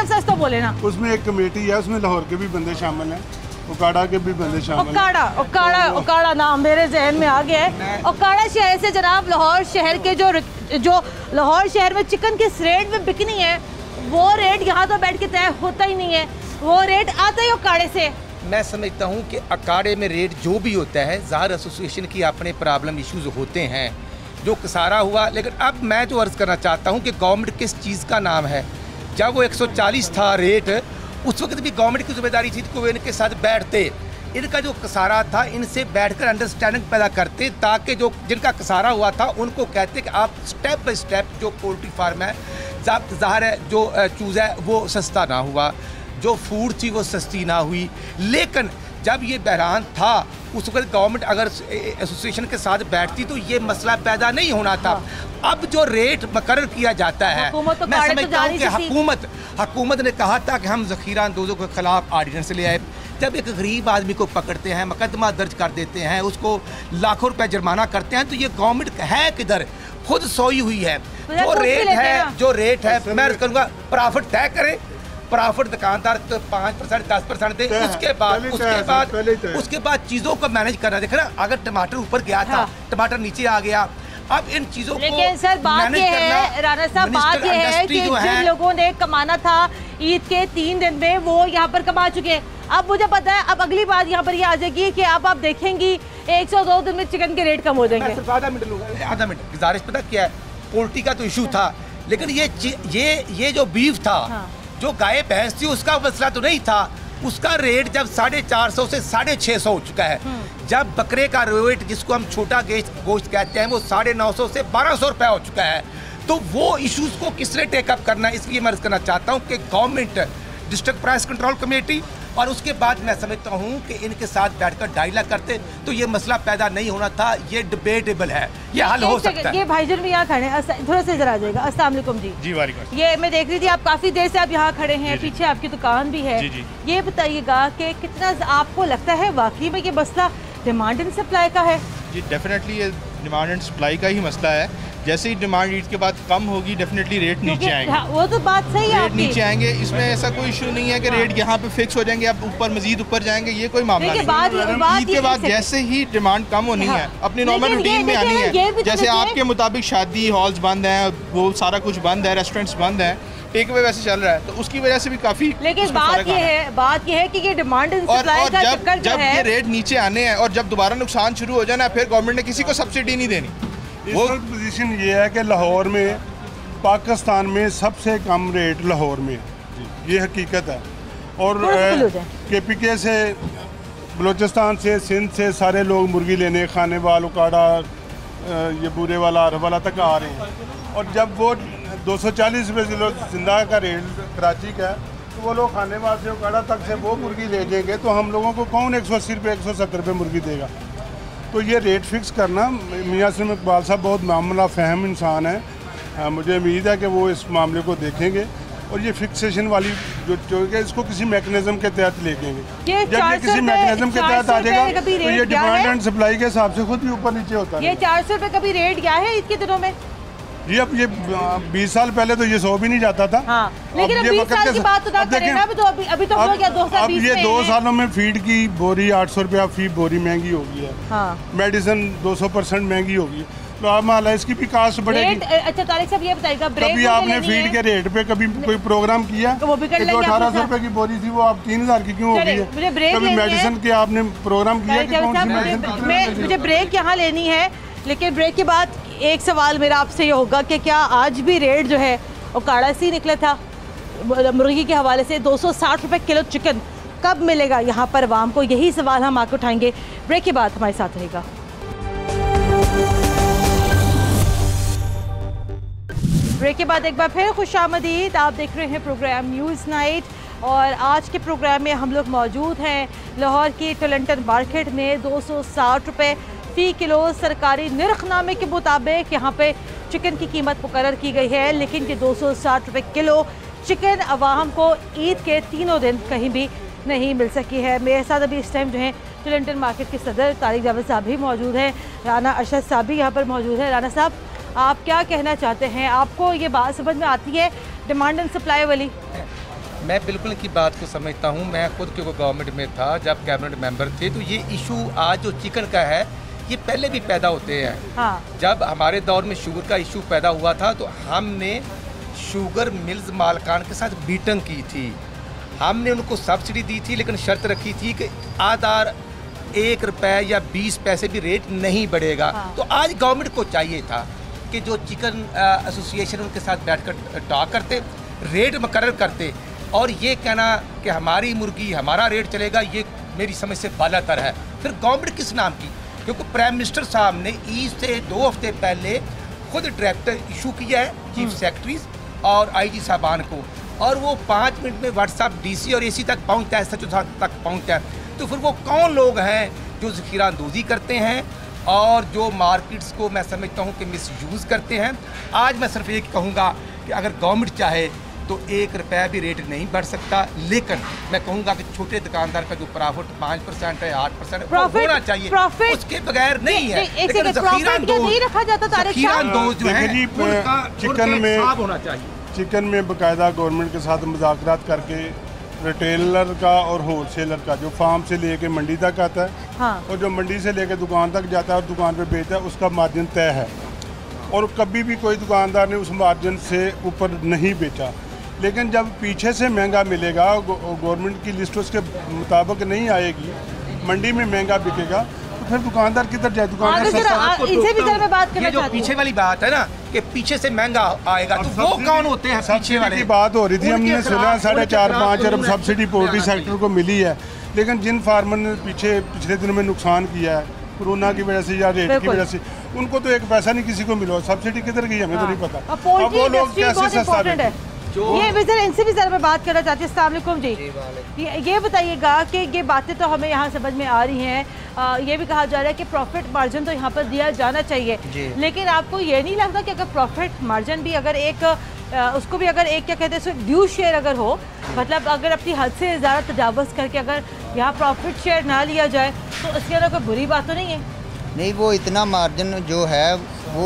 सब तो बोले ना, उसमें एक कमेटी है, उसमें लाहौर के भी बंदे शामिल हैं, उकाड़ा के भी बंदे शामिल हैं। उकाड़ा नाम मेरे जहन में आ गया है। उकाड़ा शहर से जनाब लाहौर शहर के जो लाहौर शहर में चिकन किस रेट में बिकनी है वो रेट यहाँ तो बैठ के तय होता ही नहीं है, वो रेट आता ही उकाड़े से। मैं समझता हूँ कि अखाड़े में रेट जो भी होता है, ज़ाहिर एसोसिएशन की अपने प्रॉब्लम इश्यूज होते हैं, जो कसारा हुआ। लेकिन अब मैं जो अर्ज़ करना चाहता हूँ कि गवर्नमेंट किस चीज़ का नाम है। जब वो 140 था रेट, उस वक्त भी गवर्नमेंट की जिम्मेदारी थी कि वो इनके साथ बैठते, इनका जो कसारा था इनसे बैठकर अंडरस्टैंडिंग पैदा करते, ताकि जो जिनका कसारा हुआ था उनको कहते कि आप स्टेप बाय स्टेप जो पोल्ट्री फार्म है, ज़ाहिर है जो चूज़ा है वो सस्ता ना हुआ, जो फूड थी वो सस्ती ना हुई। लेकिन जब ये बहरान था उस वक्त गवर्नमेंट अगर एसोसिएशन के साथ बैठती तो ये मसला पैदा नहीं होना था। हाँ। अब जो रेट मुकर्रर किया जाता है, मैं समझता हूँ कि हुकूमत ने कहा था कि हम ज़ख़ीरा अंदोज़ों के खिलाफ ऑर्डिनेंस ले आए। जब एक गरीब आदमी को पकड़ते हैं, मुकदमा दर्ज कर देते हैं, उसको लाखों रुपए जुर्माना करते हैं, तो ये गवर्नमेंट है किधर, खुद सोई हुई है। जो रेट है मैं कहूँगा प्रॉफिट तय करे, प्रॉफिट दुकानदार तो 5% 10% दे। उसके बाद चीज़ों को मैनेज करना। देखना अगर टमाटर ऊपर गया था, टमाटर नीचे आ गया, अब इन चीजों को लेकिन सर बात ये है राना साहब, बात ये है कि जिन लोगों ने कमाना था ईद के 3 दिन में वो यहाँ पर कमा चुके हैं। अब मुझे पता है अब अगली बात यहाँ पर ये आ जाएगी कि अब आप देखेंगी 102 दिन में चिकन के रेट कम हो जाएंगे। आधा मिनट गुजारिश पता क्या है, पोल्ट्री का तो इशू था, लेकिन ये जो बीफ था, जो गाय भैंस थी, उसका मसला तो नहीं था। उसका रेट जब 450 से 650 हो चुका है। जब बकरे का रेट जिसको हम छोटा गोश्त कहते हैं वो 950 से 1200 रुपये हो चुका है। तो वो इश्यूज को किसने टेकअप करना है, इसलिए मैं करना चाहता हूँ कि government, district price control committee, और उसके बाद मैं समझता हूँ कि इनके साथ बैठकर डायलॉग करते तो ये मसला पैदा नहीं होना था। ये डिबेटेबल है, ये हल हो सकता है। ये भाईजान भी यहाँ खड़े हैं, थोड़ा सा इधर आ जाएगा। अस्सलाम वालेकुम जी। जी वालेकुम। ये मैं देख रही थी आप काफी देर से आप यहाँ खड़े हैं, पीछे आपकी दुकान भी है। ये बताइएगा कि कितना आपको लगता है वाकई में ये मसला डिमांड एंड सप्लाई का है? जी डेफिनेटली ये डिमांड एंड सप्लाई का ही मसला है। जैसे ही डिमांड ईद के बाद कम होगी डेफिनेटली रेट नीचे आएंगे। हाँ, वो तो बात सही है, रेट नीचे आएंगे, इसमें ऐसा कोई इशू नहीं है कि रेट यहाँ पे फिक्स हो जाएंगे, अब ऊपर मजीद ऊपर जाएंगे, ये कोई मामला नहीं है। ईद के बाद जैसे ही डिमांड कम होनी है अपनी नॉर्मल रूटीन में आनी है। जैसे आपके मुताबिक शादी हॉल्स बंद हैं, वो सारा कुछ बंद है, रेस्टोरेंट्स बंद हैं, टेक अवे वैसे चल रहा है, तो उसकी वजह से भी काफी। लेकिन बात ये है कि ये डिमांड एंड सप्लाई का चक्कर जो है, जब ये रेट नीचे आने हैं और जब दोबारा नुकसान शुरू हो जाना, फिर गवर्नमेंट ने किसी को सब्सिडी नहीं देनी। वो पोजीशन ये है कि लाहौर में, पाकिस्तान में सबसे कम रेट लाहौर में, ये हकीकत है। और KPK से, बलूचिस्तान से, सिंध से सारे लोग मुर्गी लेने, खाने वाल, उकाड़ा, ये बूरे वाला, अरब वाला तक आ रहे हैं। और जब वो 240 रुपये किलो जिंदा का रेट कराची का है, तो वो लोग खाने वाल से, उकाड़ा तक से वो मुर्गी ले जाएंगे, तो हम लोगों को कौन 180 रुपये 170 रुपये मुर्गी देगा? तो ये रेट फिक्स करना, मियां सलीम इकबाल साहब बहुत मामला फ़हम इंसान है, मुझे उम्मीद है कि वो इस मामले को देखेंगे और ये फिक्सेशन वाली जो है इसको किसी मैकेनिज्म के तहत लेंगे। जब ये किसी मैकेनिज्म के तहत आ जाएगा तो ये डिमांड एंड सप्लाई के हिसाब से खुद भी ऊपर नीचे होता है। ये 400 रुपये कभी रेट गया है ईद के दिनों में? जी अब ये 20 साल पहले तो ये 100 भी नहीं जाता था। हाँ, लेकिन अब 20 साल की बात तो करें ना, अभी तो हो गया 2020 में। ये 2 सालों में फीड की बोरी 800 रुपया फी बोरी महंगी हो गई है। हाँ। मेडिसिन 200% महंगी होगी, तो अब माला इसकी भी कास्ट बढ़ेगी। अच्छा तारिक साहब ये बताइएगा, कभी आपने फीड के रेट पे कभी कोई प्रोग्राम किया? तो वो भी कर लेंगे। जो 1800 रुपए की बोरी थी वो अब 3000 की क्यों हो गई है? कभी मेडिसिन के आपने प्रोग्राम किया? मुझे ब्रेक यहाँ लेनी है, लेकिन ब्रेक के बाद एक सवाल मेरा आपसे ये होगा कि क्या आज भी रेट जो है वो काड़ा सी निकला था मुर्गी के हवाले से? 260 रुपये किलो चिकन कब मिलेगा यहाँ पर आवाम को? यही सवाल हम आके उठाएंगे। ब्रेक के बाद हमारे साथ रहेगा। ब्रेक के बाद एक बार फिर खुशामदीद। आप देख रहे हैं प्रोग्राम न्यूज़ नाइट और आज के प्रोग्राम में हम लोग मौजूद हैं लाहौर की टोलंटन मार्केट में। 260 रुपये फ़ी किलो सरकारी निर्खनामे के मुताबिक यहाँ पे चिकन की कीमत मुकर्रर की गई है, लेकिन ये 260 रुपये किलो चिकन अवाम को ईद के तीनों दिन कहीं भी नहीं मिल सकी है। मेरे साथ अभी इस टाइम जो है टोलंटन मार्केट के सदर तारिक जावेद साहब भी मौजूद हैं, राना अरशद साहब भी यहाँ पर मौजूद है। राना साहब, आप क्या कहना चाहते हैं? आपको ये बात समझ में आती है डिमांड एंड सप्लाई वाली? मैं बिल्कुल इनकी बात को समझता हूँ। मैं खुद क्योंकि गवर्नमेंट में था, जब कैबिनेट मेंबर थे, तो ये इशू आज जो चिकन का है ये पहले भी पैदा होते हैं। हाँ। जब हमारे दौर में शुगर का इशू पैदा हुआ था तो हमने शुगर मिल्स मालकान के साथ मीटिंग की थी, हमने उनको सब्सिडी दी थी, लेकिन शर्त रखी थी कि आधार 1 रुपये या 20 पैसे भी रेट नहीं बढ़ेगा। हाँ। तो आज गवर्नमेंट को चाहिए था कि जो चिकन एसोसिएशन उनके साथ बैठकर टॉक करते, रेट मुकर्रर करते, और ये कहना कि हमारी मुर्गी हमारा रेट चलेगा, ये मेरी समझ से बालातर है। फिर गवर्नमेंट किस नाम की? क्योंकि प्राइम मिनिस्टर साहब ने ईद से 2 हफ्ते पहले खुद डायरेक्टर इशू किया है चीफ सेक्रेटरीज और IG साहबान को, और वो 5 मिनट में व्हाट्सएप DC और AC तक पहुँचता है, सचिव तक पहुँचता है। तो फिर वो कौन लोग हैं जो ज़ख़ीरा अंदोज़ी करते हैं और जो मार्केट्स को मैं समझता हूँ कि मिसयूज़ करते हैं? आज मैं सिर्फ एक कहूँगा कि अगर गवर्नमेंट चाहे तो 1 रुपया भी रेट नहीं बढ़ सकता, लेकिन मैं कहूँगा कि छोटे दुकानदार का जो प्रॉफिट 5% है, 8% होना चाहिए, उसके बगैर नहीं है। लेकिन ज़ख़ीरा अंदोज़ जो है चिकन में बाकायदा गवर्नमेंट के साथ मुज़ाकरात करके रिटेलर का और होलसेलर का, जो फार्म से लेके मंडी तक आता है, हाँ। और जो मंडी से लेके दुकान तक जाता है और दुकान पे बेचता है, उसका मार्जिन तय है और कभी भी कोई दुकानदार ने उस मार्जिन से ऊपर नहीं बेचा। लेकिन जब पीछे से महंगा मिलेगा, गवर्नमेंट की लिस्ट उसके मुताबिक नहीं आएगी, मंडी में महंगा बिकेगा, तो फिर दुकानदार किधर जाए? दुकानदार ये जो पीछे वाली बात है ना कि पीछे से महंगा आएगा, तो वो कौन होते हैं पीछे वाले? की बात हो रही थी, हमने सुना 4.5-5 अरब सब्सिडी पोल्ट्री सेक्टर को मिली है, लेकिन जिन फार्मर ने पिछले दिनों में नुकसान किया है कोरोना की वजह से या रेट की वजह से, उनको तो 1 पैसा नहीं किसी को मिला। सब्सिडी किधर गई हमें तो नहीं पता। अब वो लोग कैसे सस्ता ये विजर इनसे भी ज़रा मैं बात करना चाहती हूँ। अस्सलाम वालेकुम जी, ये बताइएगा कि ये बातें तो हमें यहाँ समझ में आ रही हैं, ये भी कहा जा रहा है कि प्रॉफिट मार्जिन तो यहाँ पर दिया जाना चाहिए, लेकिन आपको ये नहीं लगता कि अगर प्रॉफिट मार्जिन भी अगर एक उसको भी अगर एक क्या कहते हैं ड्यू शेयर अगर हो, मतलब अगर अपनी हद से ज़्यादा तजावज़ करके अगर यहाँ प्रॉफिट शेयर ना लिया जाए तो इसके अंदर कोई बुरी बात तो नहीं है? नहीं, वो इतना मार्जिन जो है वो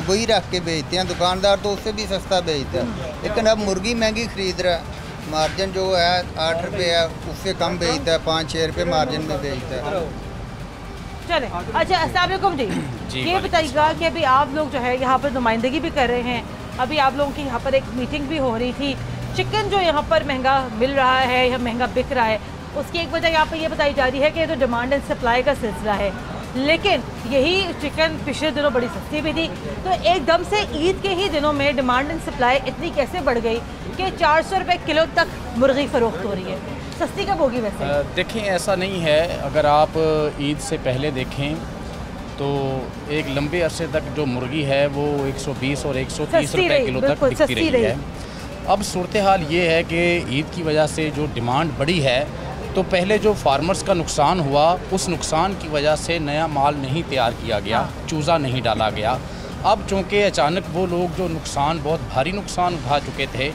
वही रख के बेचते हैं, दुकानदार तो उससे भी सस्ता बेचता है, लेकिन अब मुर्गी महंगी खरीद रहा है, मार्जिन जो है 8 रुपये है, उससे कम बेचता है, 5-6 रुपये मार्जिन में बेचता है। चले, अच्छा अस्सलाम वालेकुम जी, ये बताइएगा कि अभी आप लोग जो है यहाँ पर नुमाइंदगी भी कर रहे हैं, अभी आप लोगों की यहाँ पर एक मीटिंग भी हो रही थी, चिकन जो यहाँ पर महंगा मिल रहा है या महंगा बिक रहा है, उसकी एक वजह यहाँ पर ये बताई जा रही है कि ये तो डिमांड एंड सप्लाई का सिलसिला है, लेकिन यही चिकन पिछले दिनों बड़ी सस्ती भी थी, तो एकदम से ईद के ही दिनों में डिमांड एंड सप्लाई इतनी कैसे बढ़ गई कि 400 रुपये किलो तक मुर्गी फ़रोख्त हो रही है? सस्ती कब होगी वैसे? देखें, ऐसा नहीं है, अगर आप ईद से पहले देखें तो एक लंबे अरसे तक जो मुर्गी है वो 120 और 130 रुपये किलो तक बिकती रही है। अब सूरत हाल ये है कि ईद की वजह से जो डिमांड बढ़ी है, तो पहले जो फार्मर्स का नुकसान हुआ, उस नुकसान की वजह से नया माल नहीं तैयार किया गया, चूज़ा नहीं डाला गया। अब चूँकि अचानक वो लोग जो नुकसान, बहुत भारी नुकसान उठा चुके थे,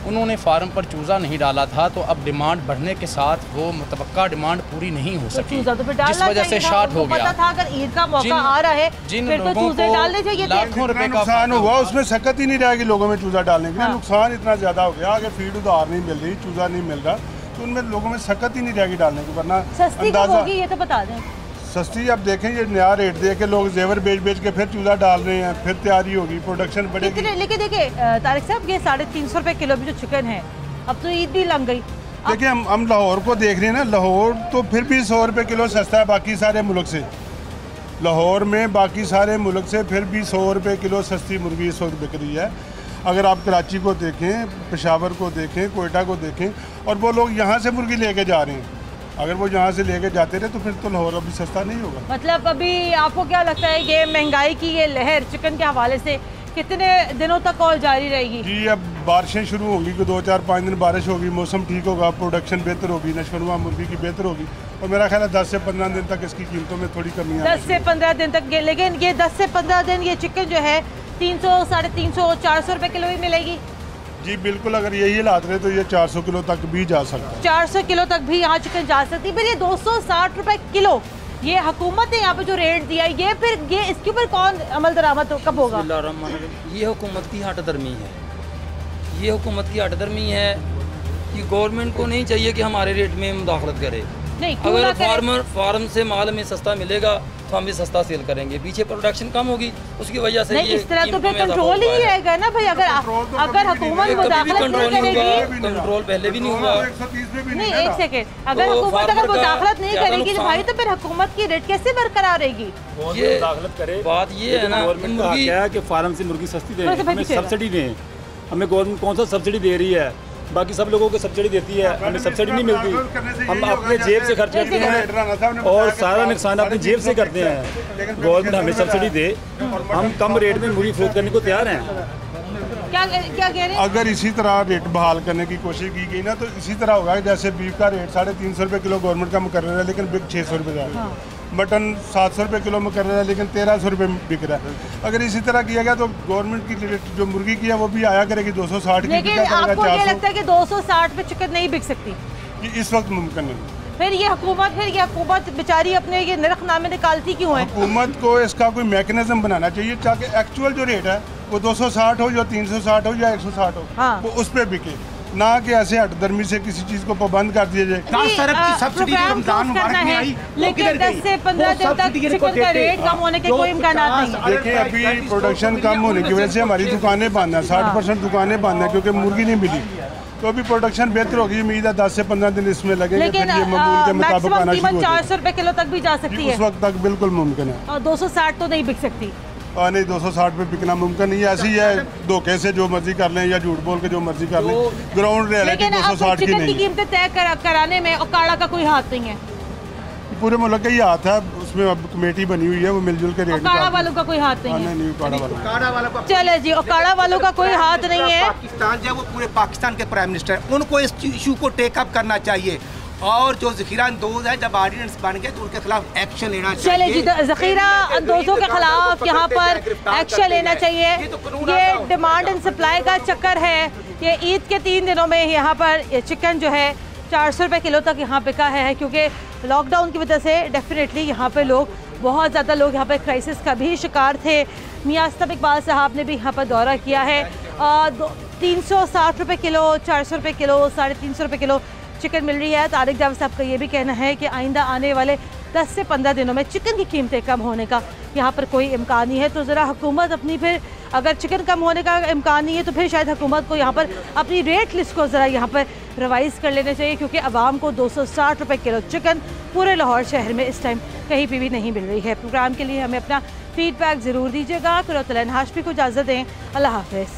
उन्होंने फार्म पर चूज़ा नहीं डाला था, तो अब डिमांड बढ़ने के साथ वो मुतवक्का डिमांड पूरी नहीं हो सकी, जिस वजह से शॉर्ट हो गया। था अगर ईद का मौका आ रहा है फिर तो चूज़े डालने चाहिए, लाखों रुपए का नुकसान हुआ, उसमें सकत ही नहीं रहेगी लोगों में चूज़ा डालने के लिए, नुकसान इतना ज़्यादा हो गया, अगर फीड उधार नहीं मिल रही, चूज़ा नहीं मिल रहा, तो उनमें लोगों में सकत ही नहीं रहेगी डालने की, वरना सस्ती कब होगी ये तो बता दें। सस्ती अब देखें, ये नया रेट दे के लोग जेवर बेच के फिर चूज़ा डाल रहे हैं, फिर तैयारी होगी, प्रोडक्शन बढ़ेगी। लेकिन देखिए तारिक साहब, ये 350 रुपये किलो भी जो चिकन है, अब तो ईद भी लग गई। देखिए हम लाहौर को देख रहे हैं ना, लाहौर तो फिर भी 100 रुपये किलो सस्ता है बाकी सारे मुल्क से, लाहौर में बाकी सारे मुल्क से फिर भी 100 रुपये किलो सस्ती मुर्गी इस वक्त बिक रही है। अगर आप कराची को देखें, पेशावर को देखें, कोयटा को देखें, और वो लोग यहाँ से मुर्गी लेके जा रहे हैं, अगर वो यहाँ से लेके जाते रहे तो फिर तो लाहौर अभी सस्ता नहीं होगा। मतलब अभी आपको क्या लगता है ये महंगाई की ये लहर चिकन के हवाले से कितने दिनों तक और जारी रहेगी? जी, अब बारिशें शुरू होंगी, कि 2-4-5 दिन बारिश होगी, मौसम ठीक होगा, प्रोडक्शन बेहतर होगी, नशोनुमा मुर्गी की बेहतर होगी, और मेरा ख्याल है 10 से 15 दिन तक इसकी कीमतों में थोड़ी कमी आएगी। 10 से 15 दिन तक, लेकिन ये 10 से 15 दिन ये चिकन जो है 300, 350, 400 रुपये किलो ही मिलेगी? जी बिल्कुल, अगर यही हालात रहे तो ये 400 किलो तक भी जा सकता है। 400 किलो तक भी यहाँ चिकन जा सकती है। फिर ये 260 रुपये किलो, ये हुकूमत ने यहाँ पे जो रेट दिया है, ये फिर ये इसके ऊपर कौन अमल दरामद कब होगा? ये हुकूमत की हट दरमी है, ये हुकूमत की हट दरमी है कि गवर्नमेंट को नहीं चाहिए कि हमारे रेट में मुदाखलत करे। नहीं, अगर फार्म से माल में सस्ता मिलेगा तो हम भी सस्ता सेल करेंगे, पीछे प्रोडक्शन कम होगी, उसकी वजह से नहीं, इस तरह तो फिर कंट्रोल ही रहेगा ना भाई। अगर हुकूमत मुदाखलत नहीं करेगी, कंट्रोल पहले भी नहीं हुआ। नहीं, एक सेकेंड, अगर हुकूमत अगर मुदाखलत नहीं करेगी तो भाई तो फिर हुकूमत की रेट कैसे बरकरार रहेगी? ये बात ये है ना, मुर्गी क्या है कि फार्म से मुर्गी सस्ती दे, हमें सब्सिडी दें, हमें गवर्नमेंट कौन सा सब्सिडी दे रही है? बाकी सब लोगों को सब्सिडी देती है, हमें सब्सिडी नहीं मिलती, हम अपने जेब से खर्च करते हैं और सारा नुकसान अपनी जेब से करते हैं। गवर्नमेंट हमें सब्सिडी दे, हम कम रेट में मुर्गी फरोख्त करने को तैयार हैं। क्या कह रहे हैं? अगर इसी तरह रेट बहाल करने की कोशिश की गई ना तो इसी तरह होगा, जैसे बीफ का रेट 350 रुपये किलो गवर्नमेंट का मुकर्रर है, लेकिन बिक 600 रुपये का है, मटन 700 रुपये किलो मुकर्रर है, लेकिन 1300 रुपये बिक रहा है। अगर इसी तरह किया गया तो गवर्नमेंट की रेट जो मुर्गी की है वो भी आया करेगी 260 की। लेकिन आपको ये लगता है कि 260 पे चिकन नहीं बिक सकती? इस वक्त मुमकिन नहीं। फिर ये हुकूमत बेचारी अपने ये नरखनामे निकालती क्यों है? हुकूमत को इसका कोई मैकेनिज्म बनाना चाहिए ताकि एक्चुअल जो रेट है वो 260 हो या 360 हो या 160 हो, वो उस पर बिके, ना कि ऐसे हटदर्मी से किसी चीज को पाबंद कर दिया जाए। लेकिन 10 से 15 दिन तक चिकन का रेट कम होने के कोई इम्कान नहीं। देखिए, अभी प्रोडक्शन कम होने की वजह से हमारी दुकानें बंद हैं, 60% दुकानें बंद हैं क्योंकि मुर्गी नहीं मिली, तो अभी प्रोडक्शन बेहतर होगी, उम्मीद है 10 से 15 दिन इसमें लगेंगे, फिर ये मामूल के मुताबिक आना शुरू हो जाएगा। 400 रुपये किलो तक भी जा सकती है उस वक्त तक, बिल्कुल मुमकिन है। और 260 तो नहीं बिक सकती? नहीं, 260 पे बिकना मुमकिन नहीं है। ऐसी है धोखे से जो मर्जी कर लें या झूठ बोल के जो मर्जी कर लें, ग्राउंड रियलिटी 260 की नहीं है। कीमतें तय कराने में और काड़ा का कोई हाथ नहीं है। पूरे मुल्क का ही हाथ है, उसमें अब कमेटी बनी हुई है, वो मिलजुल के रेट काड़ा वालों का कोई हाथ नहीं है। नहीं, काड़ा वालों का चले जी, और काड़ा वालों का कोई हाथ नहीं है। पाकिस्तान जो वो पूरे पाकिस्तान के प्राइम मिनिस्टर हैं, उनको इस इशू को टेकअप करना चाहिए और जो ज़ख़ीरा अंदोज़ है जब ऑर्डिनेंस बन गए तो उनके खिलाफ एक्शन लेना चाहिए। चले जी, ज़ख़ीरा अंदोज़ों के खिलाफ यहाँ पर एक्शन लेना चाहिए। ये डिमांड एंड सप्लाई का चक्कर है। ये ईद के 3 दिनों में यहाँ पर चिकन जो है 400 रुपये किलो तक यहाँ बिका है, क्योंकि लॉकडाउन की वजह से डेफिनेटली यहाँ पे लोग बहुत ज़्यादा लोग यहाँ पर क्राइसिस का भी शिकार थे। मियां अस्लम इकबाल साहब ने भी यहाँ पर दौरा किया है। 360 रुपये किलो, 400 रुपये किलो, 350 रुपये किलो चिकन मिल रही है। तारिक जावेद साहब का ये भी कहना है कि आइंदा आने वाले 10 से 15 दिनों में चिकन की कीमतें कम होने का यहाँ पर कोई इम्कान नहीं है। तो ज़रा हुकूमत अपनी फिर अगर चिकन कम होने का इम्कान नहीं है तो फिर शायद हुकूमत को यहाँ पर अपनी रेट लिस्ट को ज़रा यहाँ पर रिवाइज़ कर लेना चाहिए, क्योंकि आवाम को 260 रुपये किलो चिकन पूरे लाहौर शहर में इस टाइम कहीं पर भी नहीं मिल रही है। प्रोग्राम के लिए हमें अपना फीडबैक ज़रूर दीजिएगा। कुरतुल ऐन हाशमी को इजाज़त दें। अल्लाह हाफ़िज़।